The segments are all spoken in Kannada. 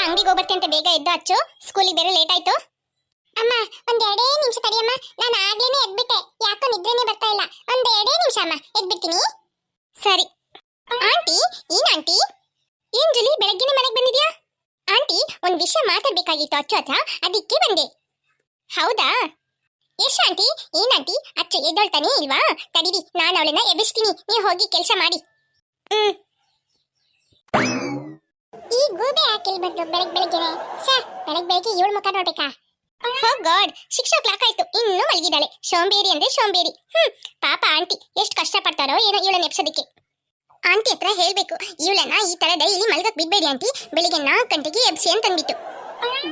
ಅಂಗಡಿಗೆ ಹೋಗ್ಬರ್ತೀನಿ ಅಂತ ಬೇಗ ಎದ್ದು ಹಚ್ಚು, ಸ್ಕೂಲಿಗೆ ಬೇರೆ ಲೇಟ್ ಆಯ್ತು. ಅಮ್ಮ ಒಂದ್ 2 ನಿಮಿಷ ತಡಿಯಮ್ಮ, ನಾನು ಆಗ್ಲೇನೆ ಎದ್ಬಿಟ್ಟೆ, ಯಾಕೋ ನಿದ್ರೆನೇ ಬರ್ತಾ ಇಲ್ಲ. ಒಂದ್ 2 ನಿಮಿಷ ಅಮ್ಮ, ಎದ್ಬಿಡ್ತೀನಿ. ಸರಿ. ಆಂಟಿ, ಏನ್ ಆಂಟಿ? ಏನ್ ಜುಲಿ, ಬೆಳಗ್ಗೆನೆ ಮನೆಗೆ ಬಂದಿದ್ಯಾ? ಆಂಟಿ, ಒಂದ್ ವಿಷಯ ಮಾತಾಡ್ಬೇಕಾಗಿತ್ತು ಅಚ್ಚು ಹತ್ರ, ಅದಕ್ಕೆ ಬಂದೆ. ಹೌದಾ? ಯಶ್ ಆಂಟಿ, ಏನ್ ಆಂಟಿ? ಅಚ್ಚು ಎದ್ದೊಳ್ತಾನೆ ಇಲ್ವಾ? ತಡೀರಿ, ನಾನು ಅವಳನ್ನ ಎಬ್ಬಿಸ್ತೀನಿ, ನೀವು ಹೋಗಿ ಕೆಲಸ ಮಾಡಿ. ಈ ಗೂಬೆ ಯಾಕೆ ಬಂದು ಬೆಳಗ್ಗೆನೆ? ಬೆಳಗ್ಗೆ ಇವಳ ಮುಖ ನೋಡ್ಬೇಕಾ? ಓ ಗಾಡ್, 6 o'clock ಆಯ್ತು, ಇನ್ನೂ ಮಲಗಿದಾಳೆ. ಸೋಂಬೇರಿ ಅಂದ್ರೆ ಸೋಂಬೇರಿ. ಪಾಪ ಆಂಟಿ ಎಷ್ಟು ಕಷ್ಟ ಪಡ್ತಾರೋ ಏನೋ ಇವಳನ್ನ ಎಬ್ಸೋದಕ್ಕೆ. ಆಂಟಿ ಹತ್ರ ಹೇಳ್ಬೇಕು, ಇವಳನ್ನ ಈ ತರ ಡೈಲಿ ಮಲ್ಗಕ್ ಬಿಡ್ಬೇಡಿ ಆಂಟಿ, ಬೆಳಿಗ್ಗೆ 4 ಗಂಟೆಗೆ ಎಬ್ಸಿ ಅಂತ ಅಂದ್ಬಿಟ್ಟು.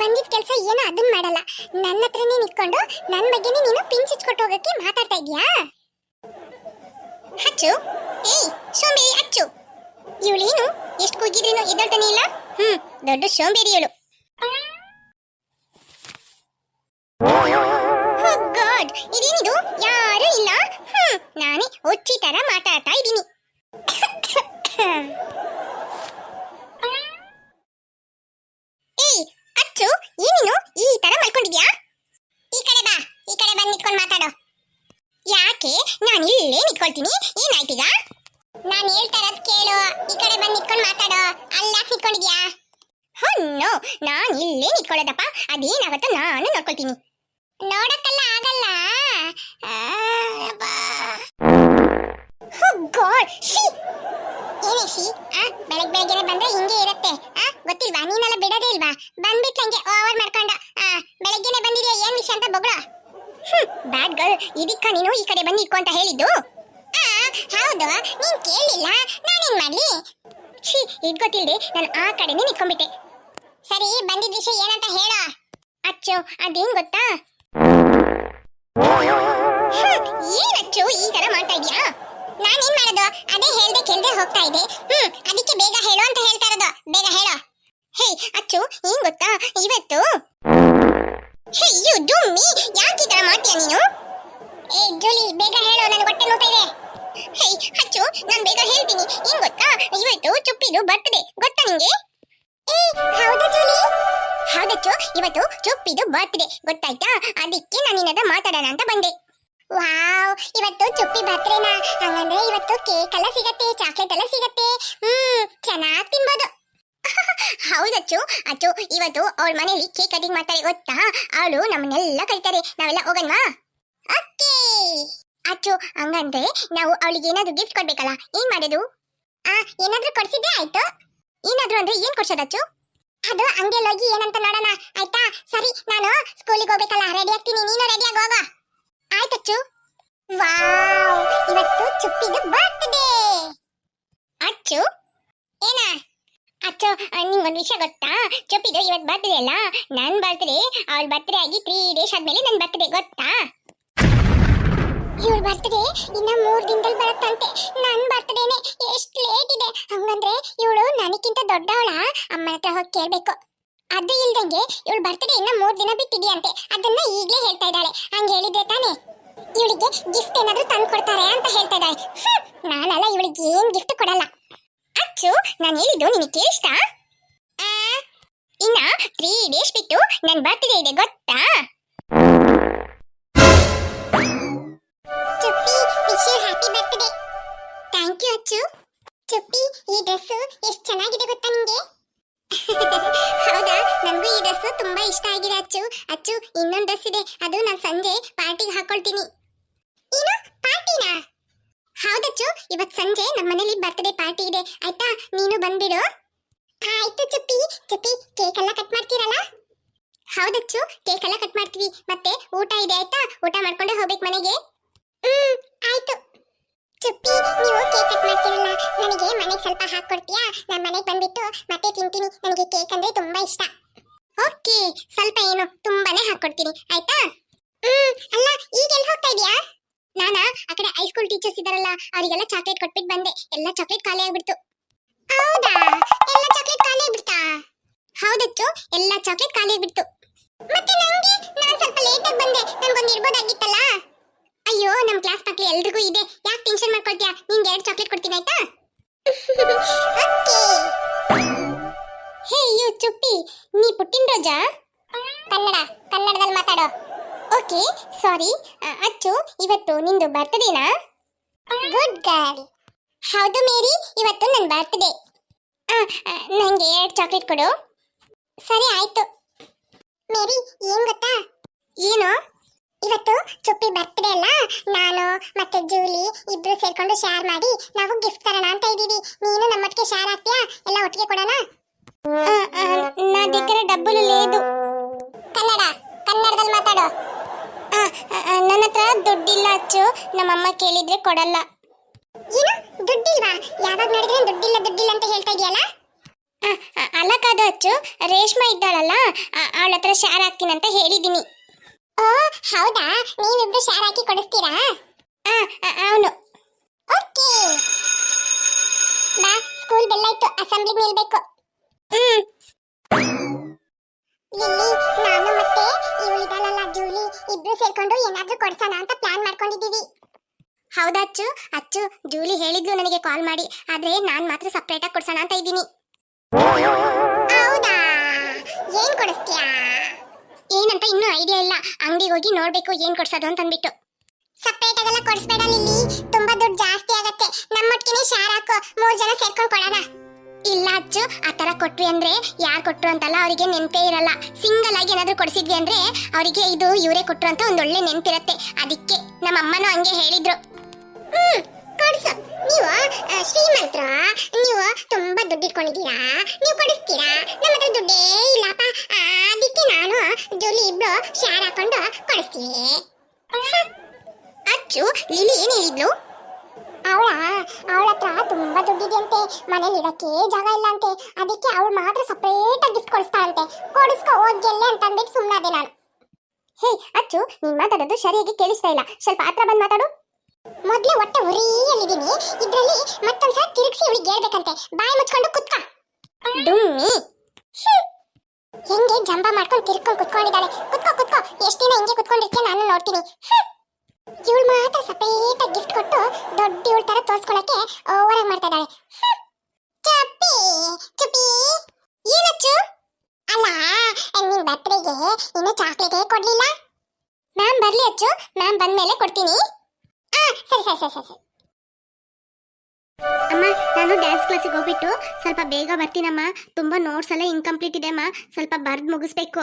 ಬಂದಿದ್ ಕೆಲಸ ಏನೋ ಅದನ್ನ ಮಾಡಲ್ಲ, ನನ್ನ ಹತ್ರನೇ ನಿಂತ್ಕೊಂಡು ನನ್ನ ಬಗ್ಗೆನೇ ನೀನು ಪಿಂಚ್ ಹಚ್ಕೊಟ್ಟು ಹೋಗಕ್ಕೆ ಮಾತಾಡ್ತಾ ಇದೀಯಾ? ಹಚ್ಚು, ಏಯ್ ಸೋಂಬೇರಿ ಹಚ್ಚು. ಇವಳೇನು ಎಷ್ಟು ಕೂಗಿದ್ರೇನು ಎದ್ದಳ್ತಾನೆ ಇಲ್ಲ. ದೊಡ್ಡ ಸೋಂಬೇರಿ ಇವಳು. ಗಾಡ್, ಇದೇನಿದು? ಯಾರು ಇಲ್ಲ. ನಾನೇ ಹುಚ್ಚಿ ತರ ಮಾತಾಡ್ತಾ ಇದ್ದೀನಿ. ಏಯ್ ಅಚ್ಚು, ಏನಿನು ಈ ತರ ಮಲ್ಕೊಂಡಿದ್ಯಾ? ಈ ಕಡೆ ಬಾ, ಈ ಕಡೆ ಬಂದು ನಿಂತ್ಕೊಂಡು ಮಾತಾಡೋ. ಯಾಕೆ? ನಾನು ಇಲ್ಲೇ ನಿಂತ್ಕೊಳ್ತೀನಿ, ಏನಾಯ್ತೀಗ? ನಾನು ಹೇಳ್ತಾ ಇರೋದು ಕೇಳು, ಈ ಕಡೆ ಬಂದು ನಿಂತ್ಕೊಂಡು ಮಾತಾಡೋ. ಅಲ್ಲಾಕ್ ನಿಂತ್ಕೊಂಡಿದ್ಯಾ? ನೋ, ನಾನು ಇಲ್ಲೇ ನಿಂತ್ಕೊಳ್ಳೋದಪ್ಪ, ಅದೇನಾಗತ್ತೋ ನಾನು ನೋಡ್ಕೊಳ್ತೀನಿ. ನೋಡಕ್ಕೆಲ್ಲ ಆಗಲ್ಲ. ಏನೇ ಸಿ, ಬೆಳಗ್ಗೆನೆ ಬಂದ್ರೆ ಹಿಂಗೆ ಇರುತ್ತೆ, ಗೊತ್ತಿಲ್ವಾ? ನೀನೆಲ್ಲ ಬಿಡೋದೇ ಇಲ್ವಾ? ಬಂದ್ಬಿಟ್ಟು ಹಂಗೆ ಓವರ್ ಮಾಡ್ಕೊಂಡ ಬೆಳಗ್ಗೆನೆ ಬಂದಿದ್ಯಾ, ಏನ್ ವಿಷಯ ಅಂತ ಬೊಗಳ. ಬ್ಯಾಡ್ ಗರ್ಲ್, ಇದಕ್ಕ ನೀನು ಈ ಕಡೆ ಬಂದು ಇಟ್ಕೊ ಅಂತ ಹೇಳಿದ್ದು? ಹೌದು, ನೀನ್ ಕೇಳಿಲ್ಲ, ನಾನೇನ್ ಮಾಡ್ಲಿ? ಇದ್ ಗೊತ್ತಿಲ್ದೆ ನಾನು ಆ ಕಡೆನೇ ನಿಂತ್ಕೊಂಡ್ಬಿಟ್ಟೆ. ಸರಿ, ಬಂದಿದ್ದ ವಿಷಯ ಏನಂತ ಹೇಳ. ಅಚ್ಚು, ಅದೇನ್ ಗೊತ್ತಾ? ಏನಚ್ಚು ಈ ತರ ಮಾಡ್ತಾ ಇದ್ಯಾ? ನಾನೇನ್ ಮಾಡೋದು? ಅದೇ ಹೇಳ್ದೆ ಕೇಳ್ದೆ ಹೋಗ್ತಾ ಇದೆ. ಅದಕ್ಕೆ ಬೇಗ ಹೇಳು ಅಂತ ಹೇಳ್ತಾ ಇರೋದು, ಬೇಗ ಹೇಳು. ಹೇ ಅಚ್ಚು, ಏನ್ ಗೊತ್ತಾ ಇವತ್ತು? ಹೇ ಯು ಡುಮ್ಮಿ, ಯಾಕೆ ಈ ತರ ಮಾಡ್ತೀಯ ನೀನು? ಏ ಜೂಲಿ, ಬೇಗ ಹೇಳು, ನನಗೆ ಹೊಟ್ಟೆ ನೋವ್ತಾ ಇದೆ. ಹೇ ಅಚ್ಚು, ನಾನು ಬೇಗ ಹೇಳ್ತೀನಿ. ಏನ್ ಗೊತ್ತಾ, ಇವತ್ತು ಚುಪ್ಪಿದು ಬರ್ತ್ಡೇ, ಗೊತ್ತಾ ನಿಂಗೆ? ಏ ಹೌದಾ ಜೂಲಿ? ಹೌದಚ್ಚು, ಇವತ್ತು ಚುಪ್ಪಿದು ಬರ್ತ್ಡೇ, ಗೊತ್ತಾಯ್ತಾ? ಅದಕ್ಕೆ ನಾನು ನಿನ್ನ ಹತ್ರ ಮಾತಾಡೋಣ ಅಂತ ಬಂದೆ. ವಾವ್, ಇವತ್ತು ಚುಪ್ಪಿ ಬರ್ತ್ಡೇನಾ? ಹಂಗಂದ್ರೆ ಇವತ್ತು ಕೇಕ್ ಎಲ್ಲ ಸಿಗತ್ತೆ, ಚಾಕ್ಲೇಟ್ ಎಲ್ಲ ಸಿಗತ್ತೆ. ಚೆನ್ನಾಗಿ ತಿನ್ಬೋದು. ಹೌದಚ್ಚು, ಅಚ್ಚು ಇವತ್ತು ಅವಳ ಮನೇಲಿ ಕೇಕ್ ಕಟಿಂಗ್ ಮಾಡ್ತಾರೆ, ಗೊತ್ತಾ? ಅವಳು ನಮ್ಮನ್ನೆಲ್ಲ ಕರೀತಾರೆ, ನಾವೆಲ್ಲ ಹೋಗಣ್ವಾ? ಓಕೆ ಅಚ್ಚು, ಹಂಗಂದ್ರೆ ನಾವು ಅವಳಿಗೆ ಏನಾದ್ರು ಗಿಫ್ಟ್ ಕೊಡ್ಬೇಕಲ್ಲ, ಏನ್ ಮಾಡೋದು? ಏನಾದ್ರೂ ಕೊಡ್ಸಿದ್ರೆ ಆಯ್ತು. ಏನಾದ್ರೂ ಅಂದ್ರೆ ಏನ್ ಕೊಡ್ಸೋದಚ್ಚು? ಅದು ಹಂಗೆ ಹೋಗಿ ಏನಂತ ನೋಡೋಣ, ಆಯ್ತಾ? ಸರಿ, ನಾನು ಸ್ಕೂಲಿಗೆ ಹೋಗ್ಬೇಕಲ್ಲ, ರೆಡಿ ಆಗ್ತೀನಿ, ನೀನು ರೆಡಿಯಾಗಿ ಹೋಗ. ಆಯ್ತಚ್ಚು. ವಾವ್, ಇವತ್ತು ಚುಪ್ಪಿದು ಬರ್ತ್ಡೇ. ಅಚ್ಚು ಏನ? ಅಚ್ಚು, ನಿಂಗೊಂದು ವಿಷಯ ಗೊತ್ತಾ? ಚುಪ್ಪಿದು ಇವತ್ತು ಬರ್ತ್ಡೇ ಅಲ್ಲ, ನನ್ನ ಬರ್ತ್ಡೇ ಅವಳ ಬರ್ತ್ಡೇ ಆಗಿ 3 days ಆದ್ಮೇಲೆ ನನ್ನ ಬರ್ತ್ಡೇ, ಗೊತ್ತಾ? ಇವಳ ಬರ್ತ್ಡೇ ಇನ್ನ 3 ದಿನದಲ್ಲಿ ಬರುತ್ತಂತೆ. ನನ್ನ ಬರ್ತ್ಡೇನೆ ಎಷ್ಟು ಲೇಟ್ ಇದೆ. ಹಂಗಂದ್ರೆ ಇವಳು ನನಗಿಂತ ದೊಡ್ಡವಳ? ಅಮ್ಮನ ಹತ್ರ ಹೋಗಿ ಕೇಳ್ಬೇಕು. ಅದು ಇಲ್ದಂಗೆ ಇವಳ ಬರ್ತ್ಡೇ ಇನ್ನ 3 ದಿನ ಬಿಟ್ಟಿದೆಯಂತೆ, ಅದನ್ನ ಈಗಲೇ ಹೇಳ್ತಾ ಇದ್ದಾಳೆ. ಹಂಗೆ ಹೇಳಿದ್ರೆ ತಾನೇ ಇವಳಿಗೆ ಗಿಫ್ಟ್ ಏನಾದ್ರೂ ತಂದು ಕೊಡ್ತಾರೆ ಅಂತ ಹೇಳ್ತಾ ಇದ್ದಾಳೆ. ನಾನಲ್ಲ, ಇವಳಿಗೆ ಏನ್ ಗಿಫ್ಟ್ ಕೊಡಲ್ಲ. ಅಚ್ಚು, ನಾನು ಹೇಳಿದ್ದು ನಿನಗೆ ಕೇಳಿಸ್ತಾ? ಇನ್ನ 3 days ಬಿಟ್ಟು ನನ್ನ ಬರ್ತ್ಡೇ ಇದೆ, ಗೊತ್ತಾ? Chuppi, wish you happy birthday. Thank you Achu. Chuppi, ಈ ಡ್ರೆಸ್ ಎಷ್ಟು ಚೆನ್ನಾಗಿದೆ ಗೊತ್ತಾ ನಿಂಗೆ? ಹೌದಾ, ನನಗೂ ಈ ಡ್ರೆಸ್ ತುಂಬಾ ಇಷ್ಟ ಆಗಿದೆ ಅಚ್ಚು. ಅಚ್ಚು, ಇನ್ನೊಂದು ಡ್ರೆಸ್ ಇದೆ, ಅದು ನಾನು ಸಂಜೆ ಪಾರ್ಟಿಗೆ ಹಾಕೊಳ್ತೀನಿ. ಏನು ಪಾರ್ಟಿನಾ? ಹೌದಚ್ಚು, ಇವತ್ತು ಸಂಜೆ ನಮ್ಮ ಮನೇಲಿ ಬರ್ತ್ಡೇ ಪಾರ್ಟಿ ಇದೆ, ಆಯ್ತಾ? ನೀನು ಬಂದ್ಬಿಡು. ಆಯ್ತು ಚುಪ್ಪಿ. ಚುಪ್ಪಿ, ಕೇಕ್ ಎಲ್ಲ ಕಟ್ ಮಾಡ್ತೀರಲ್ಲ? ಹೌದಚ್ಚು, ಕೇಕ್ ಎಲ್ಲ ಕಟ್ ಮಾಡ್ತೀವಿ, ಮತ್ತೆ ಊಟ ಇದೆ, ಆಯ್ತಾ? ಊಟ ಮಾಡ್ಕೊಂಡೆ ಹೋಗ್ಬೇಕು ಮನೆಗೆ. ಆಯ್ತು. ಚುಪ್ಪಿ, ನೀವು ಕೇಕ್ ಕಟ್ ಮಾಡ್ತೀರಲ್ಲ, ನನಗೆ ಮನೆಗೆ ಸ್ವಲ್ಪ ಹಾಕೊಡ್ತೀಯಾ? ನಾನು ಮನೆಗೆ ಬಂದ್ಬಿಟ್ಟು ಮತ್ತೆ ತಿಂತೀನಿ, ನನಗೆ ಕೇಕ್ ಅಂದ್ರೆ ತುಂಬಾ ಇಷ್ಟ. ಓಕೆ, ಸ್ವಲ್ಪ ಏನು ತುಂಬಾನೇ ಹಾಕೊಡ್ತೀನಿ, ಆಯ್ತಾ? ಅಲ್ಲ, ಈಗ ಎಲ್ಲಿ ಹೋಗ್ತಾ ಇದೀಯಾ? ನಾನಾ ಆ ಕಡೆ ಹೈಸ್ಕೂಲ್ ಟೀಚರ್ಸ್ ಇದಾರಲ್ಲ, ಅವರಿಗೆಲ್ಲ ಚಾಕ್ಲೇಟ್ ಕೊಟ್ಬಿಟ್ಟು ಬಂದೆ. ಎಲ್ಲ ಚಾಕ್ಲೇಟ್ ಖಾಲಿ ಆಗ್ಬಿಡ್ತು. ಹೌದಾ, ಎಲ್ಲ ಚಾಕ್ಲೇಟ್ ಖಾಲಿ ಆಗ್ಬಿಡ್ತಾ? ಹೌದಚ್ಚು, ಎಲ್ಲ ಚಾಕ್ಲೇಟ್ ಖಾಲಿ ಆಗ್ಬಿಡ್ತು. ಮತ್ತೆ ನಂಗೆ, ನಾನು ಸ್ವಲ್ಪ ಲೇಟ್ ಆಗಿ ಬಂದೆ, ನನಗೊಂದು ಇರ್ಬೋದಾಗಿತ್ತಲ್ಲ. ಅಯ್ಯೋ, ನಮ್ಮ ಕ್ಲಾಸ್ ಮಕ್ಕಳು ಎಲ್ರಿಗೂ ಇದೆ, ಯಾಕೆ ಟೆನ್ಷನ್ ಮಾಡ್ಕೊಳ್ತೀಯಾ? ನಿಂಗೆ 2 ಚಾಕ್ಲೇಟ್ ಕೊಡ್ತೀನಿ, ಆಯ್ತಾ? ಓಕೆ. ಹೇ ಯು ಚುಪ್ಪಿ, ನೀ ಪುಟ್ಟಿನ ರೋಜಾ? ಕನ್ನಡದಲ್ಲಿ ಮಾತಾಡೋ. Okay sorry. ಅಚ್ಚು, ಇವತ್ತು ನಿಂದು ಬರ್ತ್ಡೇನಾ? Good girl. ಹೌದು ಮೇರಿ, ಇವತ್ತು ನನ್ನ ಬರ್ತ್ಡೇ. ನನಗೆ 2 ಚಾಕ್ಲೇಟ್ ಕೊಡು. ಸರಿ ಆಯ್ತು. ಮೇರಿ, ಏನ್ ಗೊತ್ತಾ? ಏನು? ಇವತ್ತು ಚುಪ್ಪಿ ಬರ್ತ್ಡೇ ಅಲ್ಲ, ನಾನು ಮತ್ತೆ ಜೂಲಿ ಇಬ್ರು ಸೇರ್ಕೊಂಡು ಶೇರ್ ಮಾಡಿ ನಾವು ಗಿಫ್ಟ್ ತರೋಣ ಅಂತ ಇದೀವಿ. ನೀನು ನಮ್ಮೊಟ್ಟಿಗೆ ಶೇರ್ ಆಗ್ತೀಯಾ? ಎಲ್ಲ ಒಟ್ಟಿಗೆ ಕೊಡೋಣ. నా దగ్గర డబ్బులు లేదు. ಕನ್ನಡದಲ್ಲಿ ಮಾತಾಡೋ. ನನ್ನ ಹತ್ರ ದುಡ್ಡಿಲ್ಲ ಅಚ್ಚು, ನಮ್ಮಮ್ಮ ಕೇಳಿದ್ರೆ ಕೊಡಲ್ಲ. ಏನು ದುಡ್ಡಿಲ್ವಾ? ಯಾವಾಗ ನೋಡಿದ್ರೆ ದುಡ್ಡಿಲ್ಲ ಅಂತ ಹೇಳ್ತಾ ಇದೆಯಲ್ಲ. ಅಲ್ಲ ಕಾದು ಅಚ್ಚು, ರೇಷ್ಮಾ ಇದ್ದಾಳಲ್ಲ, ಅವಳ ಹತ್ರ ಶೇರ್ ಹಾಕ್ತೀನಂತ ಹೇಳಿದ್ದೀನಿ. ಓ ಹೌದಾ, ನೀವಿಬ್ರು ಶೇರ್ ಹಾಕಿ ಕೊಡಿಸ್ತೀರಾ? ಅವನು. ಓಕೆ ಬಾ, ಸ್ಕೂಲ್ ಬೆಲ್ಲಾಯ್ತು, ಅಸೆಂಬ್ಲಿಗೆ ನಿಲ್ಬೇಕು. ಲಿಲ್ಲಿ, ನಾನು ಮತ್ತೆ ಇವಳಿದಾಳಲ್ಲ ಜೂಲಿ ಇಬ್ರು ಸೇರ್ಕೊಂಡು ಏನಾದ್ರೂ ಕೊಡ್ಸೋಣ ಅಂತ ಪ್ಲಾನ್ ಮಾಡ್ಕೊಂಡಿದೀವಿ. ಹೌದಾ ಅಚ್ಚು? ಅಚ್ಚು, ಜೂಲಿ ಹೇಳಿದ್ಲು ನನಗೆ ಕಾಲ್ ಮಾಡಿ, ಆದ್ರೆ ನಾನ್ ಮಾತ್ರ ಸಪ್ರೇಟ್ ಆಗಿ ಕೊಡ್ಸೋಣ ಅಂತ ಇದ್ದೀನಿ. ಹೌದಾ, ಏನ್ ಕೊಡಿಸ್ತೀಯಾ? ಏನಂತ ಇನ್ನೂ ಐಡಿಯಾ ಇಲ್ಲ, ಅಂಗಡಿಗೆ ಹೋಗಿ ನೋಡ್ಬೇಕು ಏನ್ ಕೊಡ್ಸೋದು ಅಂತ ಅಂದ್ಬಿಟ್ಟು. ಸಪ್ರೇಟ್ ಆಗೆಲ್ಲ ಕೊಡಿಸ್ಬೇಡ ಲಿಲ್ಲಿ, ತುಂಬಾ ದುಡ್ಡು ಜಾಸ್ತಿ ಆಗತ್ತೆ. ನಮ್ಮೊಟ್ಟಿಗೆ ಶೇರ್ ಹಾಕು, 3 ಜನ ಸೇರ್ಕೊಂಡು ಕೊಡೋಣ. ಇಲ್ಲ ಅಚ್ಚು, ಆ ತರ ಕೊಟ್ವಿ ಅಂದ್ರೆ ಯಾರು ಕೊಟ್ರು ಅಂತಲ್ಲ ಅವರಿಗೆ ನೆನಪೇ ಇರಲ್ಲ. ಸಿಂಗಲ್ ಆಗಿ ಏನಾದ್ರೂ ಕೊಡಿಸಿದ್ವಿ ಅಂದ್ರೆ ಅವರಿಗೆ ಇದು ಇವರೇ ಕೊಟ್ರು ಅಂತ ಒಂದೊಳ್ಳೆ ನೆನಪಿರತ್ತೆ. ಅದಕ್ಕೆ ನಮ್ಮ ಅಮ್ಮನೂ ಹಂಗೆ ಹೇಳಿದ್ರು. ಕೊಡ್ಸು, ನೀವು ಶ್ರೀಮಂತರ, ನೀವು ತುಂಬಾ ದುಡ್ಡು ಇಟ್ಕೊಂಡಿದ್ದೀರಾ, ನೀವು ಕೊಡಿಸ್ತೀರಾ? ನಮ್ಮ ಹತ್ರ ದುಡ್ಡೇ ಇಲ್ಲಪ್ಪ, ಅದಕ್ಕೆ ನಾನು ಜೂಲಿ ಇಬ್ರು ಶೇರ್ ಹಾಕೊಂಡು ಕೊಡಿಸ್ತೀವಿ. ಅಚ್ಚು, ಲಿಲಿ ಏನ್ ಹೇಳಿದ್ಲು? ಅವಳ ಹತ್ರ ತುಂಬಾ ದುಡ್ಡಿದೆಯಂತೆ, ಮನೇಲಿ ಇಡಕ್ಕೆ ಜಾಗ ಇಲ್ಲ ಅಂತೆ, ಅದಕ್ಕೆ ಅವಳು ಮಾತ್ರ ಸಪರೇಟ್ ಆಗಿ ಗಿಫ್ಟ್ ಕೊಡಿಸ್ತಾಳಂತೆ. ಕೊಡಿಸ್ಕೊ ಹೋಗ್ಗೆಲ್ಲೆ ಅಂತ ಅಂದ್ಬಿಟ್ಟು ಸುಮ್ಮನಾದೆ ನಾನು. ಹೇ ಅಚ್ಚು, ನೀನ್ ಮಾತಾಡೋದು ಸರಿಯಾಗಿ ಕೇಳಿಸ್ತಾ ಇಲ್ಲ, ಸ್ವಲ್ಪ ಹತ್ರ ಬಂದು ಮಾತಾಡು. ಮೊದ್ಲೇ ಹೊಟ್ಟೆ ಉರಿಯಲ್ಲಿದ್ದೀನಿ, ಇದ್ರಲ್ಲಿ ಮತ್ತೊಂದ್ಸಲ ತಿರುಗಿಸಿ ಇವಳಿಗೆ ಹೇಳ್ಬೇಕಂತೆ. ಬಾಯಿ ಮುಚ್ಕೊಂಡು ಕುತ್ಕ. ಡುಮ್ಮಿ ಹೆಂಗೆ ಜಂಬ ಮಾಡ್ಕೊಂಡು ತಿರ್ಕೊಂಡು ಕುತ್ಕೊಂಡಿದ್ದಾಳೆ. ಕುತ್ಕೋ, ಎಷ್ಟು ದಿನ ಹಿಂಗೆ ಕುತ್ಕೊಂಡಿರ್ತೀಯ ನಾನು ನೋಡ್ತೀನಿ. ಇವಳು ಮಾತ್ರ ಸಪರೇಟ್ ಆಗಿ ಗಿಫ್ಟ್ ಕೊಟ್ಟು ದೊಡ್ಡ ಇವಳ ತರ ತೋರ್ಸ್ಕೊಳಕ್ಕೆ ಓವರ್ ಆಗಿ ಮಾಡ್ತಾ ಇದ್ದಾಳೆ. ಚುಪ್ಪಿ ಏನಚ್ಚು? ಅಲ್ಲ, ನಿನ್ ಬರ್ತ್ಡೇಗೆ ಇನ್ನು ಚಾಕ್ಲೇಟೇ ಕೊಡ್ಲಿಲ್ಲ. ಮ್ಯಾಮ್ ಬರ್ಲಿ ಅಚ್ಚು, ಮ್ಯಾಮ್ ಬಂದ್ಮೇಲೆ ಕೊಡ್ತೀನಿ. ಸರಿ. ಅಮ್ಮ, ನಾನು ಡ್ಯಾನ್ಸ್ ಕ್ಲಾಸಿಗೆ ಹೋಗ್ಬಿಟ್ಟು ಸ್ವಲ್ಪ ಬೇಗ ಬರ್ತೀನಮ್ಮ. ತುಂಬಾ ನೋಟ್ಸ್ ಎಲ್ಲ ಇನ್ಕಂಪ್ಲೀಟ್ ಇದೆ ಅಮ್ಮ, ಸ್ವಲ್ಪ ಬರ್ದು ಮುಗಿಸ್ಬೇಕು.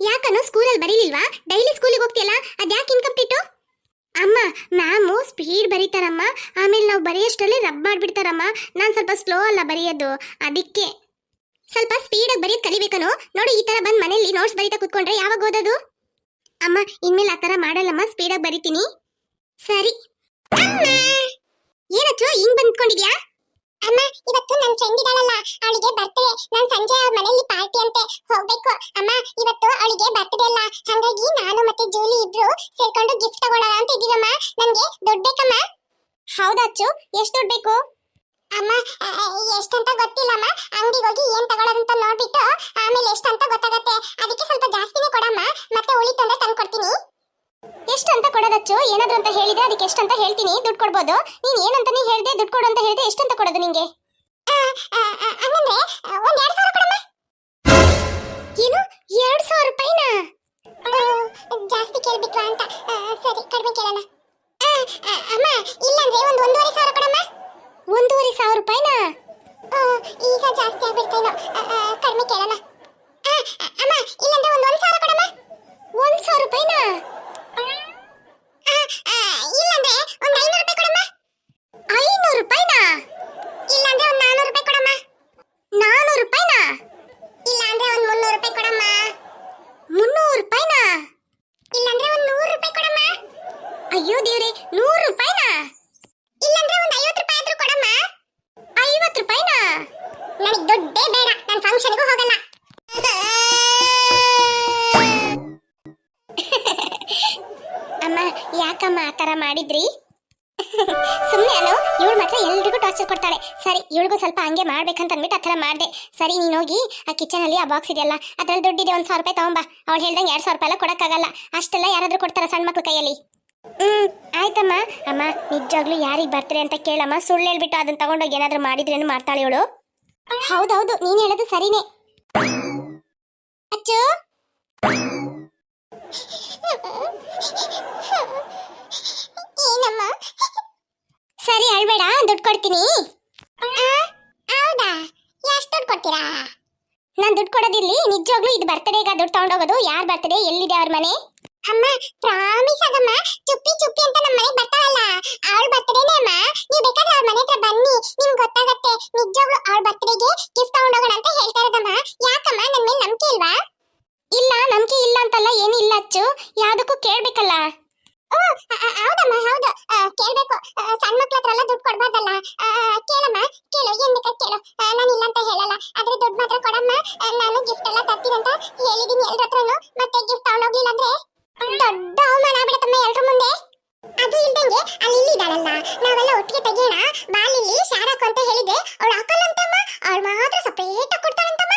ಯಾಕನ್ನು ಸ್ಕೂಲಲ್ಲಿ ಬರೀಲಿಲ್ವಾ? ಡೈಲಿ ಸ್ಕೂಲಿಗೆ ಹೋಗ್ತೀಯಲ್ಲ, ಅದ್ಯಾಕೆ ಇನ್ಕಂಪ್ಲೀಟು? ಅಮ್ಮ, ಮ್ಯಾಮು ಸ್ಪೀಡ್ ಬರೀತಾರಮ್ಮ, ಆಮೇಲೆ ನಾವು ಬರೆಯೋಷ್ಟರಲ್ಲಿ ರಬ್ ಮಾಡಿಬಿಡ್ತಾರಮ್ಮ. ನಾನು ಸ್ವಲ್ಪ ಸ್ಲೋ ಅಲ್ಲ ಬರೆಯೋದು, ಅದಕ್ಕೆ ಸ್ವಲ್ಪ ಸ್ಪೀಡಾಗಿ ಬರೆಯೋದು ಕಲಿಬೇಕನು. ನೋಡು, ಈ ಥರ ಬಂದು ಮನೇಲಿ ನೋಟ್ಸ್ ಬರೀತಾ ಕೂತ್ಕೊಂಡ್ರೆ ಯಾವಾಗ ಓದೋದು? ಅಮ್ಮ, ಇನ್ಮೇಲೆ ಆ ಥರ ಮಾಡಲ್ಲಮ್ಮ, ಸ್ಪೀಡಾಗಿ ಬರೀತೀನಿ. ಸರಿ. ಏನಚ್ಚು ಹಿಂಗ್ ಬಂದ್ಕೊಂಡಿದ್ಯಾ? ಅಮ್ಮ, ಇವತ್ತು ನನ್ನ ಫ್ರೆಂಡ್ ಇದ್ದಾಳಲ್ಲ, ಅವಳಿಗೆ ಬರ್ತ್ಡೇ. ನಾನು ಸಂಜೆ ಅವ್ರ ಮನೆಯಲ್ಲಿ ಪಾರ್ಟಿ ಅಂತೆ, ಹೋಗ್ಬೇಕು. ಅಮ್ಮ, ಇವತ್ತು ಅವಳಿಗೆ ಬರ್ತ್ಡೇ ಅಲ್ಲ, ಹಾಗಾಗಿ ನಾನು ಮತ್ತೆ ಜೂಲಿ ಇಬ್ರು ಸೇರ್ಕೊಂಡು ಗಿಫ್ಟ್ ತಗೊಳ್ಳೋಣ ಅಂತ ಇದೀವಮ್ಮ. ನನಗೆ ದುಡ್ಡು ಬೇಕಮ್ಮ. ಹೌದಾಚ್ಚು, ಎಷ್ಟು ದುಡ್ಡು ಬೇಕು? ಅಮ್ಮ, ಎಷ್ಟಂತ ಗೊತ್ತಿಲ್ಲಮ್ಮ, ಅಂಗಡಿಗೆ ಹೋಗಿ ಏನ್ ತಗೊಳ್ಳೋದಂತ ನೋಡ್ಬಿಟ್ಟು ಆಮೇಲೆ ಎಷ್ಟಂತ ಗೊತ್ತಾಗತ್ತೆ. ಅದಕ್ಕೆ ಸ್ವಲ್ಪ ಜಾಸ್ತಿನೇ ಕೊಡಮ್ಮ, ಮತ್ತೆ ಉಳಿತು ಅಂದ್ರೆ ತಂದು ಕೊಡ್ತೀನಿ. ಎಷ್ಟು ಅಂತ ಕೊಡೋದಚ್ಚು? ಏನಾದ್ರು ಅಂತ ಹೇಳಿದ್ರೆ ಅದಕ್ಕೆ ಎಷ್ಟು ಅಂತ ಹೇಳ್ತೀನಿ, ದುಡ್ಡು ಕೊಡ್ಬೋದು. ನೀನ್ ಏನಂತಾನೆ ಹೇಳ್ದೆ, ದುಡ್ಡು ಕೊಡು ಅಂತ ಹೇಳ್ದೆ, ಎಷ್ಟು ಅಂತ ಕೊಡೋದು ನಿಂಗೆ? ಹಂಗಂದ್ರೆ ಒಂದ್ 2,000 ಕೊಡಮ್ಮ. ಏನು 2,000 ರೂಪಾಯಿನಾ? ಜಾಸ್ತಿ ಕೇಳ್ಬಿಟ್ವಾ ಅಂತ. ಸರಿ, ಕಡಿಮೆ ಕೇಳೋಣ. ಅಮ್ಮ, ಇಲ್ಲಾಂದ್ರೆ ಒಂದು 1,500 ಕೊಡಮ್ಮ. 1,500 ರೂಪಾಯಿನಾ? ಈಗ ಜಾಸ್ತಿ ಆಗ್ಬಿಡ್ತೇನೋ, ಕಡಿಮೆ ಕೇಳೋಣ. ಅಮ್ಮ, ಇಲ್ಲಾಂದ್ರೆ ಒಂದು 1,000 ಕೊಡಮ್ಮ. 1,000 ರೂಪಾಯಿನಾ? ಇಲ್ಲಾಂದ್ರೆ ಒಂದು 500 ರೂಪಾಯಿ ಕೊಡಮ್ಮ. 500 ರೂಪಾಯಿನಾ? ಇಲ್ಲಾಂದ್ರೆ ಒಂದು 400 ರೂಪಾಯಿ ಕೊಡಮ್ಮ. 400 ರೂಪಾಯಿನಾ? ಇಲ್ಲಾಂದ್ರೆ ಒಂದು 300 ರೂಪಾಯಿ ಕೊಡಮ್ಮ. 300 ರೂಪಾಯಿನಾ? ಇಲ್ಲಾಂದ್ರೆ ಒಂದು 100 ರೂಪಾಯಿ ಕೊಡಮ್ಮ. ಅಯ್ಯೋ ದೇವ್ರೆ, 100 ರೂಪಾಯಿನಾ? ಇಲ್ಲಾಂದ್ರೆ ಒಂದು 50 ರೂಪಾಯಿ ಆದ್ರೂ ಕೊಡಮ್ಮ. 50 ರೂಪಾಯಿನಾ? ನನಗೆ ದುಡ್ಡೇ ಬೇಡ, ನಾನು ಫಂಕ್ಷನ್ಗೂ ಹೋಗಲ್ಲ. ಅಮ್ಮ, ಯಾಕಮ್ಮ ಆ ಥರ ಮಾಡಿದ್ರಿ? ಸುಮ್ಮನೆ ಅಲ್ಲೋ, ಇವಳು ಮಾತ್ರ ಎಲ್ರಿಗೂ ಟಾರ್ಚರ್ ಕೊಡ್ತಾಳೆ. ಸರಿ, ಇವಳಿಗೂ ಸ್ವಲ್ಪ ಹಂಗೆ ಮಾಡ್ಬೇಕಂತ ಅಂದ್ಬಿಟ್ಟು ಆ ಥರ ಮಾಡಿದೆ. ಸರಿ, ನೀನು ಹೋಗಿ ಆ ಕಿಚನಲ್ಲಿ ಆ ಬಾಕ್ಸ್ ಇದೆಯಲ್ಲ, ಅದ್ರಲ್ಲಿ ದುಡ್ಡಿದೆ, 1,000 ರೂಪಾಯಿ ತಗೊಂಬಾ. ಅವಳು ಹೇಳ್ದಂಗೆ 2,000 ರೂಪಾಯಿ ಎಲ್ಲ ಕೊಡೋಕ್ಕಾಗಲ್ಲ, ಅಷ್ಟೆಲ್ಲ ಯಾರಾದರೂ ಕೊಡ್ತಾರ ಸಣ್ಣ ಮಕ್ಳ ಕೈಯಲ್ಲಿ? ಆಯ್ತಮ್ಮ. ಅಮ್ಮ, ನಿಜವಾಗ್ಲೂ ಯಾರಿಗೆ ಬರ್ತಾರೆ ಅಂತ ಕೇಳಮ್ಮ, ಸುಳ್ಳು ಹೇಳ್ಬಿಟ್ಟು ಅದನ್ನ ತಗೊಂಡೋಗಿ ಏನಾದರೂ ಮಾಡಿದ್ರೇನು ಮಾಡ್ತಾಳೆ ಇವಳು. ಹೌದೌದು, ನೀನು ಹೇಳೋದು ಸರಿನೇ. ಅಚ್ಚು ಏನಮ್ಮ ಸರಿ ಅಳ್ಬೇಡ ದುಡ್ಡು ಕೊಡ್ತೀನಿ ಹೌದಾ ಎಷ್ಟು ದುಡ್ಡು ಕೊಡ್ತೀರಾ ನಾನು ದುಡ್ಡು ಕೊಡೋದಿರ್ಲಿ ನಿಜವಾಗ್ಲೂ ಇದು ಬರ್ತಡೇಗ ದುಡ್ಡು ತಗೊಂಡೋಗೋದು ಯಾರ್ ಬರ್ತಡೇ ಎಲ್ಲಿದೆ ಅವ್ರ ಮನೆ ಅಮ್ಮ ಪ್ರಾಮಿಸ್ ಆಗಮ್ಮ ಚುಪ್ಪಿ ಚುಪ್ಪಿ ಅಂತ ನಮ್ಮ ಮನೆಗೆ ಬರ್ತಾಳಲ್ಲ ಅವಳ ಬರ್ತಡೇನೇ ಅಮ್ಮ ನೀವು ಬೇಕಾದ್ರೆ ಅವ್ರ ಮನೆ ಹತ್ರ ಬನ್ನಿ ನಿಮ್ಗೆ ಗೊತ್ತಾಗತ್ತೆ ನಿಜವಾಗ್ಲೂ ಅವಳ ಬರ್ತಡೇಗೆ ಗಿಫ್ಟ್ ತಗೊಂಡೋಗೋಣ ಅಂತ ಹೇಳ್ತಾ ಇರೋದಮ್ಮ ಯಾಕಮ್ಮ ನನ್ನ ಮೇಲೆ ನಂಬಿಕೆ ಇಲ್ವಾ ಇಲ್ಲ ನಂಬಿಕೆ ಇಲ್ಲ ಅಂತಲ್ಲ ಏನೂ ಇಲ್ಲ ಅಚ್ಚು ಯಾವ್ದಕ್ಕೂ ಕೇಳ್ಬೇಕಲ್ಲ ಹೌದಮ್ಮ ಹೌದು ಕೇಳ್ಬೇಕು ಸಣ್ಣ ಮಕ್ಳ ಹತ್ರ ಎಲ್ಲ ದುಡ್ಡು ಕೊಡ್ಬಾರ್ದಲ್ಲ ಕೇಳಮ್ಮ ಕೇಳು ಏನ್ ಬೇಕಾದ್ ಕೇಳು ನಾನು ಇಲ್ಲ ಅಂತ ಹೇಳಲ್ಲ ಆದ್ರೆ ದುಡ್ಡು ಮಾತ್ರ ಕೊಡಮ್ಮ ನಾನು ಗಿಫ್ಟ್ ಎಲ್ಲ ತರ್ತೀನಿ ಅಂತ ಹೇಳಿದೀನಿ ಎಲ್ರ ಹತ್ರನು ಮತ್ತೆ ಗಿಫ್ಟ್ ತಗೊಂಡೋಗ್ಲಿಲ್ಲ ಅಂದ್ರೆ ದೊಡ್ಡ ಅವಮಾನ ಆಗ್ಬಿಡತ್ತಮ್ಮ ಎಲ್ರ ಮುಂದೆ ಅದು ಇಲ್ದಂಗೆ ಅಲ್ಲಿ ಇದ್ದಾಳಲ್ಲ ನಾವೆಲ್ಲ ಒಟ್ಟಿಗೆ ತೆಗಿಯೋಣ ಬಾಲಿಲ್ಲಿ ಶಾರಕು ಅಂತ ಹೇಳಿದ್ರೆ ಅವಳು ಹಾಕಲ್ಲ ಅಂತಮ್ಮ ಅವಳು ಮಾತ್ರ ಸಪರೇಟ್ ಕೊಡ್ತಾಳಂತಮ್ಮ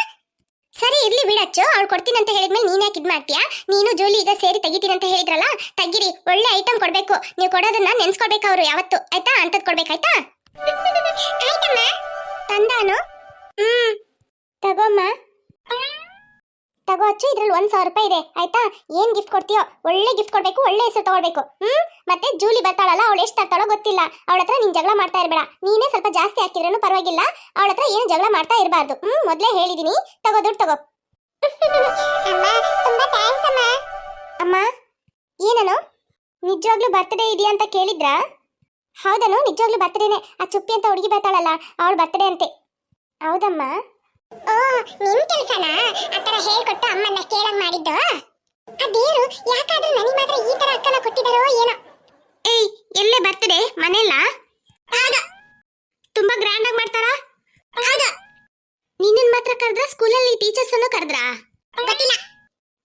ಸರಿ ಇರ್ಲಿ ಬಿಡಚ್ಚು ಅವಳು ಕೊಡ್ತೀನಿ ಅಂತ ಹೇಳಿದ್ಮೇಲೆ ನೀನ್ ಯಾಕೆ ಇದ್ ಮಾಡ್ತೀಯಾ ನೀನು ಜೋಲಿ ಈಗ ಸೇರಿ ತೆಗಿತೀನಿ ಅಂತ ಹೇಳಿದ್ರಲ್ಲ ತೆಗಿರಿ ಒಳ್ಳೆ ಐಟಮ್ ಕೊಡ್ಬೇಕು ನೀವು ಕೊಡೋದನ್ನ ನೆನ್ಸ್ಕೊಡ್ಬೇಕು ಅವ್ರು ಯಾವತ್ತು ಆಯ್ತಾ ಅಂತದ್ ಕೊಡ್ಬೇಕಾಯ್ತಾ ಆಯ್ತಮ್ಮ ತಂದಾನು ತಗೋಮ್ಮ ತಗೋ ಅಚ್ಚು ಇದ್ರಲ್ಲಿ 1,000 ರೂಪಾಯಿ ಇದೆ ಆಯ್ತಾ ಏನ್ ಗಿಫ್ಟ್ ಕೊಡ್ತೀಯೋ ಒಳ್ಳೆ ಗಿಫ್ಟ್ ಕೊಡ್ಬೇಕು ಒಳ್ಳೆ ಹೆಸರು ತಗೊಳ್ಬೇಕು ಮತ್ತೆ ಜೂಲಿ ಬರ್ತಾಳಲ್ಲ ಅವಳು ಎಷ್ಟು ತರ್ತಾಳೋ ಗೊತ್ತಿಲ್ಲ ಅವಳ ಹತ್ರ ನೀನ್ ಜಗಳ ಮಾಡ್ತಾ ಇರಬೇಡ ನೀನೇ ಸ್ವಲ್ಪ ಜಾಸ್ತಿ ಹಾಕಿದ್ರೂ ಪರವಾಗಿಲ್ಲ ಅವಳ ಹತ್ರ ಏನು ಜಗಳ ಮಾಡ್ತಾ ಇರಬಾರ್ದು ಮೊದಲೇ ಹೇಳಿದೀನಿ ತಗೋ ದುಡ್ಡು ತಗೋ ಅಮ್ಮ ತುಂಬಾ ಥ್ಯಾಂಕ್ಸ್ ಅಮ್ಮ ಅಮ್ಮ ಏನನು ನಿಜವಾಗ್ಲೂ ಬರ್ತ್ಡೇ ಇದೆಯಾ ಅಂತ ಕೇಳಿದ್ರಾ ಹೌದನು ನಿಜವಾಗ್ಲೂ ಬರ್ತ್ಡೇನೆ ಆ ಚುಪ್ಪಿ ಅಂತ ಹುಡುಗಿ ಬರ್ತಾಳಲ್ಲ ಅವಳು ಬರ್ತ್ಡೇ ಅಂತೆ ಹೌದಮ್ಮ ಓ ನಿನ್ ಕೆಲ್ಸನಾ ಆತರ ಹೇಳ್ಕೊಟ್ಟು ಅಮ್ಮನ್ನ ಕೇಳಂಗ್ ಮಾಡಿದ್ದು ಅದೇರು ಯಾಕಾದ್ರೂ ನನಗೆ ಮಾತ್ರ ಈ ತರ ಅಕ್ಕನ ಕೊಟ್ಟಿದಾರೋ ಏನೋ ಏಯ್ ಎಲ್ಲೇ ಬರ್ತ್ಡೇ ಮನೆಯಲ್ಲ ಹೌದು ತುಂಬಾ ಗ್ರ್ಯಾಂಡ್ ಆಗಿ ಮಾಡ್ತಾರಾ ಹೌದು ನಿನ್ನನ್ ಮಾತ್ರ ಕರೆದ್ರ ಸ್ಕೂಲಲ್ಲಿ ಟೀಚರ್ಸ್ ಅನ್ನು ಕರೆದ್ರಾ ಗೊತ್ತಿಲ್ಲ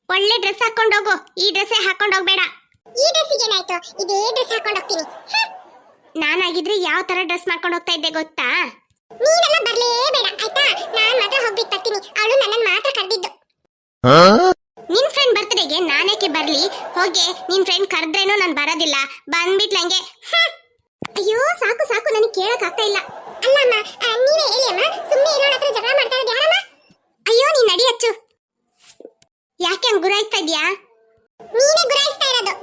ಒಳ್ಳೆ ಡ್ರೆಸ್ ಹಾಕೊಂಡು ಹೋಗು ಈ ಡ್ರೆಸ್ ಹಾಕೊಂಡು ಹೋಗ್ಬೇಡ ಈ ಡ್ರೆಸ್ಸಿಗೆ ಏನಾಯ್ತು ಇದೇ ಡ್ರೆಸ್ ಹಾಕೊಂಡು ಹೋಗ್ತೀನಿ ನಾನಾಗಿದ್ರೆ ಯಾವ ತರ ಡ್ರೆಸ್ ಮಾಡ್ಕೊಂಡು ಹೋಗ್ತಾ ಇದ್ದೆ ಗೊತ್ತಾ ನೀನೆಲ್ಲ ಬರ್ಲೇಬೇಡ ಆಯ್ತಾ ನಾನ್ ಮಾತ್ರ ಹೋಗ್ಬಿಟ್ಟು ಬರ್ತೀನಿ ಅವಳು ನನ್ನನ್ನು ಮಾತ್ರ ಕರೆದಿದ್ದು ನಿನ್ ಫ್ರೆಂಡ್ ಬರ್ತ್ಡೇಗೆ ನಾನೇಕೆ ಬರ್ಲಿ ಹೋಗಿ ನಿನ್ ಫ್ರೆಂಡ್ ಕರೆದ್ರೇನೋ ನಾನು ಬರೋದಿಲ್ಲ ಬಂದ್ಬಿಟ್ಲಂಗೆ ಅಯ್ಯೋ ಸಾಕು ಸಾಕು ನನಗೆ ಕೇಳಕ್ ಆಗ್ತಾ ಇಲ್ಲ ಅಲ್ಲಮ್ಮ ನೀವೇ ಹೇಳಿ ಅಮ್ಮ ಸುಮ್ಮನೆ ಇರೋಣ ಹತ್ರ ಜಗಳ ಮಾಡ್ತಾ ಇರೋದು ಯಾರಮ್ಮ ಅಯ್ಯೋ ನೀನ್ ನಡಿ ಹಚ್ಚು ಯಾಕೆ ಹಂಗ್ ಗುರಾಯಿಸ್ತಾ ಇದ್ಯಾ ನೀನೇ ಗುರಾಯಿಸ್ತಾ ಇರೋದು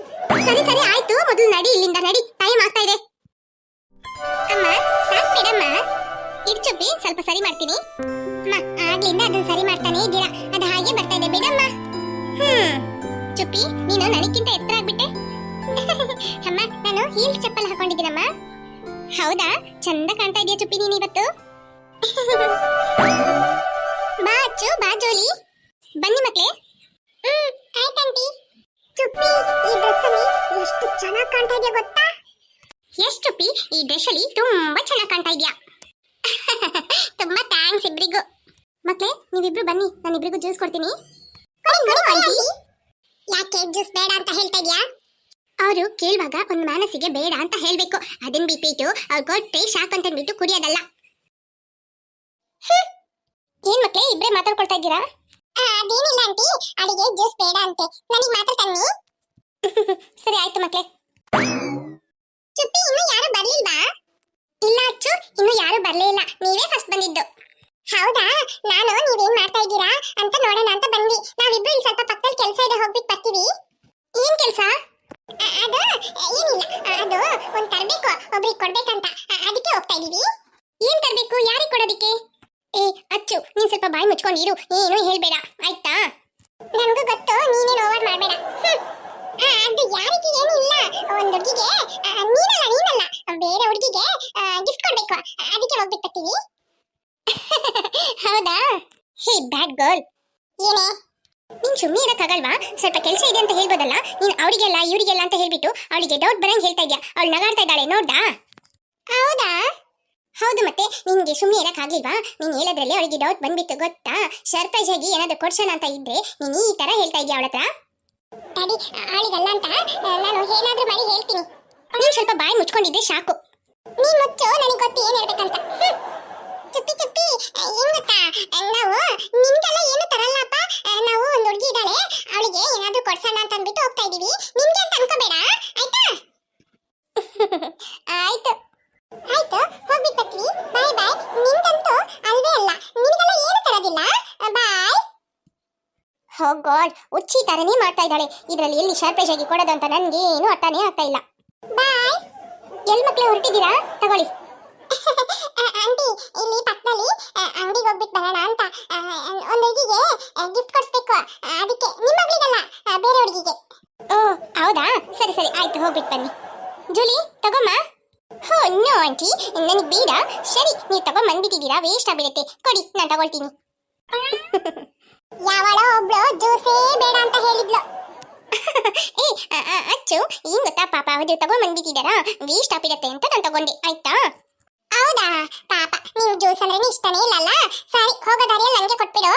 ಸರಿ ಸರಿ ಆಯ್ತು ಮೊದಲು ನಡಿ ಇಲ್ಲಿಂದ ನಡಿ ಟೈಮ್ ಆಗ್ತಾ ಇದೆ ಅಮ್ಮ ಸಾಕು ಬಿಡಮ್ಮ ಇಡ್ಚುಪ್ಪಿ ಸ್ವಲ್ಪ ಸರಿ ಮಾಡ್ತೀನಿ ಅಮ್ಮ ಆಗ್ಲಿಂದ ಅದನ್ನ ಸರಿ ಮಾಡ್ತಾನೆ ಇದ್ದೀರಾ ಅದು ಹಾಗೆ ಬರ್ತಾ ಇದೆ ಬಿಡಮ್ಮ ಚುಪ್ಪಿ ನೀನು ನನಗಿಂತ ಎತ್ತರ ಆಗ್ಬಿಟ್ಟೆ ಅಮ್ಮ ನಾನು ಹೀಲ್ಸ್ ಚಪ್ಪಲ್ ಹಾಕೊಂಡಿದ್ದೀನಮ್ಮ ಹೌದಾ ಚಂದ ಕಾಣ್ತಾ ಇದೆಯಾ ಚುಪ್ಪಿ ನೀನು ಇವತ್ತು ಬಾ ಅಚ್ಚು ಬಾ ಜೋಲಿ ಬನ್ನಿ ಮಕ್ಳೇ ಆಯ್ತಂಟಿ ಚುಪ್ಪಿ ಈ ಡ್ರೆಸ್ ಅಲ್ಲಿ ಎಷ್ಟು ಚೆನ್ನಾಗಿ ಕಾಣ್ತಾ ಇದೆಯಾ ಗೊತ್ತಾ ಎಷ್ಟು ಚುಪ್ಪಿ ಈ ಡ್ರೆಸ್ ಅಲ್ಲಿ ತುಂಬಾ ಚೆನ್ನಾಗಿ ಕಾಣ್ತಾ ಇದೆಯಾ ತುಂಬಾ ಥ್ಯಾಂಕ್ಸ್ ಇಬ್ರಿಗೂ ಮಕ್ಳೇ ನೀವಿಬ್ರು ಬನ್ನಿ ನಾನು ಇಬ್ರಿಗೂ ಜ್ಯೂಸ್ ಕೊಡ್ತೀನಿ ಯಾಕೆ ಜ್ಯೂಸ್ ಬೇಡ ಅಂತ ಹೇಳ್ತಾ ಇದ್ಯಾ ಅವರು ಕೇಳುವಾಗ ಒಂದು ಮನಸ್ಸಿಗೆ ಬೇಡ ಅಂತ ಹೇಳ್ಬೇಕು ಅದನ್ನ ಬಿಟ್ಟು ಅವ್ರು ಕೊಟ್ಟೆ ಶಾಕ್ ಅಂತ ಬಿಟ್ಟು ಕುಡಿಯೋದಲ್ಲ ಏನ್ ಮಕ್ಳೇ ಇಬ್ರೇ ಮಾತಾಡ್ಕೊಳ್ತಾ ಇದ್ದೀರಾ ಅದೇನಿಲ್ಲ ಆಂಟಿ ಅಡಿಗೆ ಜ್ಯೂಸ್ ಬೇಡ ಅಂತೆ ನನಗೆ ಮಾತ್ರ ತನ್ನಿ ಸರಿ ಆಯ್ತು ಮಕ್ಳೇ ಚುಪ್ಪಿ ಇನ್ನು ಯಾರು ಬರ್ಲಿಲ್ವಾ ಇಲ್ಲ ಅಚ್ಚು ಇನ್ನು ಯಾರು ಬರ್ಲೇ ಇಲ್ಲ ನೀವೇ ಫಸ್ಟ್ ಬಂದಿದ್ದು ಹೌದಾ ನಾನು ನೀವೇನ್ ಮಾಡ್ತಾ ಇದ್ದೀರಾ ಅಂತ ನೋಡೋಣ ಅಂತ ಬಂದ್ವಿ ನಾವಿಬ್ರು ಇಲ್ಲಿ ಸ್ವಲ್ಪ ಪಕ್ಕದಲ್ಲಿ ಕೆಲಸ ಇದೆ ಹೋಗ್ಬಿಟ್ಟು ಬರ್ತೀವಿ ಏನ್ ಕೆಲಸ ಅದು ಏನಿಲ್ಲ ಅದು ಒಂದ್ ತರಬೇಕು ಒಬ್ರಿಗೆ ಕೊಡ್ಬೇಕಂತ ಅದಕ್ಕೆ ಹೋಗ್ತಾ ಇದೀವಿ ಏನ್ ತರಬೇಕು ಯಾರಿಗೆ ಕೊಡೋದಿಕ್ಕೆ ಏ ಅಚ್ಚು ನೀನ್ ಸ್ವಲ್ಪ ಬಾಯಿ ಮುಚ್ಕೊಂಡಿರು ಏನು ಹೇಳ್ಬೇಡ ಆಯ್ತಾ ನನಗೂ ಗೊತ್ತು ನೀನೇನು ಓವರ್ ಮಾಡ್ಬೇಡ ಅದು ಯಾರಿಗೆ ಏನು ಇಲ್ಲ ಒಂದ್ ಹುಡುಗಿಗೆ ನೀನಲ್ಲ ಬೇರೆ ಹುಡುಗಿಗೆ ಗಿಫ್ಟ್ ಕೊಡ್ಬೇಕು ಅದಕ್ಕೆ ಹೋಗ್ಬಿಟ್ಟು ಬರ್ತೀವಿ ಹೌದಾ ಹೇ ಬ್ಯಾಡ್ ಗರ್ಲ್ ಏನೇ ನೀನ್ ಸುಮ್ಮನೆ ಇರಕ್ಕಾಗಲ್ವಾ ಸ್ವಲ್ಪ ಕೆಲಸ ಇದೆ ಅಂತ ಹೇಳ್ಬೋದಲ್ಲ ನೀನ್ ಅವಳಿಗೆಲ್ಲ ಇವರಿಗೆಲ್ಲ ಅಂತ ಹೇಳ್ಬಿಟ್ಟು ಅವಳಿಗೆ ಡೌಟ್ ಬರಂಗ್ ಹೇಳ್ತಾ ಇದ್ಯಾ ಅವಳು ನಗಾಡ್ತಾ ಇದ್ದಾಳೆ ನೋಡ್ದಾ ಹೌದಾ ಹೌದು ಮತ್ತೆ ನಿನ್ಗೆ ಸುಮ್ಮನೆ ಇರಕ್ಕಾಗ್ಲಿಲ್ವಾ ನೀನ್ ಹೇಳೋದ್ರಲ್ಲಿ ಅವಳಿಗೆ ಡೌಟ್ ಬಂದ್ಬಿಟ್ಟು ಗೊತ್ತಾ ಸರ್ಪ್ರೈಸ್ ಆಗಿ ಏನಾದ್ರು ಕೊಡ್ಸೋಣ ಅಂತ ಇದ್ರೆ ನೀನ್ ಈ ತರ ಹೇಳ್ತಾ ಇದ್ಯಾ ಅವಳ ಹತ್ರ ತಡಿ ಅವಳಿಗಲ್ಲ ಅಂತ ನಾನು ಏನಾದ್ರೂ ಮಾಡಿ ಹೇಳ್ತೀನಿ ನೀನ್ ಸ್ವಲ್ಪ ಬಾಯಿ ಮುಚ್ಕೊಂಡಿದ್ದೆ ಸಾಕು ನೀನ್ ಮುಚ್ಚು ನನಗೆ ಗೊತ್ತು ಏನ್ ಹೇಳ್ಬೇಕಂತ ಚುಪ್ಪಿ ಚುಪ್ಪಿ ಏನ್ ಗೊತ್ತಾ ನಾವು ನಿಮ್ಗೆಲ್ಲ ಏನು ತರಲ್ಲಪ್ಪ ನಾವು ಒಂದು ಹುಡುಗಿ ಇದ್ದಾಳೆ ಅವಳಿಗೆ ಏನಾದ್ರೂ ಕೊಡ್ಸೋಣ ಅಂತ ಅಂದ್ಬಿಟ್ಟು ಹೋಗ್ತಾ ಇದೀವಿ ನಿಮ್ಗೆ ಅಂತ ಅನ್ಕೋಬೇಡ ಆಯ್ತಾ ಆಯ್ತು ಆಯ್ತು ಹೋಗ್ಬಿಟ್ಟು ಬರ್ತೀವಿ ಬಾಯ್ ಬಾಯ್ ನಿನ್ಗಂತೂ ಅಲ್ವೇ ಅಲ್ಲ ನಿನಗೆಲ್ಲ ಏನು ತರೋದಿಲ್ಲ ಬಾಯ್ ಹೋ ಗಾಡ್, ಉಚ್ಚಿ ತರನೇ ಮಾಡ್ತಾ ಇದ್ದಾಳೆ. ಇದರಲ್ಲಿ ಎಲ್ಲಿ ಸರ್ಪ್ರೈಸ್ ಆಗಿ ಕೊಡೋದು ಅಂತ ನನ್ಗೆ ಏನು ಅರ್ಥನೇ ಆಗ್ತಾ ಇಲ್ಲ. ಬಾಯ್. ಎಲ್ ಮಕ್ಳು ಹೊರಟಿದ್ದೀರಾ? ತಗೊಳ್ಳಿ. ಆಂಟಿ, ಇಲ್ಲಿ ಪಕ್ಕದಲ್ಲಿ ಅಂಗಡಿಗೆ ಹೋಗ್ಬಿಟ್ಟು ಬರೋಣ ಅಂತ ಒಂದು ಹುಡುಗಿಗೆ ಗಿಫ್ಟ್ ಕೊಡಿಸ್ಬೇಕು. ಅದಕ್ಕೆ ನಿಮ್ಮ ಮಗಳಿಗಲ್ಲ, ಬೇರೆ ಹುಡುಗಿಗೆ. ಓ ಹೌದಾ, ಸರಿ ಸರಿ ಆಯ್ತು, ಹೋಗ್ಬಿಟ್ಟು ಬನ್ನಿ. ಜೂಲಿ ತಗೊಮ್ಮ. ಹೋ ನೋ ಆಂಟಿ, ನನಗೆ ಬೇಡ. ಸರಿ, ನೀವು ತಗೊಂಡ್ಬಂದ್ಬಿಟ್ಟಿದ್ದೀರಾ, ವೇಸ್ಟ್ ಆಗ್ಬಿಡುತ್ತೆ, ಕೊಡಿ ನಾನು ತಗೊಳ್ತೀನಿ. ಯಾವಳ ಒಬ್ಳು ಜ್ಯೂಸೇ ಬೇಡ ಅಂತ ಹೇಳಿದ್ಲು. ಏ ಅಚ್ಚು, ಏನ್ ಗೊತ್ತಾ ಪಾಪ, ಅವರು ತಗೊಂಡ್ಬಂದ್ಬಿಟ್ಟಿದ್ದಾರಾ, ವೇಸ್ಟ್ ಆಗ್ಬಿಡತ್ತೆ ಅಂತ ನಾನು ತಗೊಂಡೆ, ಆಯ್ತಾ? ಹೌದಾ ಪಾಪ, ನೀವು ಜ್ಯೂಸ್ ಅಂದ್ರೆ ಇಷ್ಟನೇ ಇಲ್ಲಲ್ಲ. ಸರಿ, ಹೋಗೋ ದಾರಿಯಲ್ಲಿ ನನಗೆ ಕೊಟ್ಬಿಡು.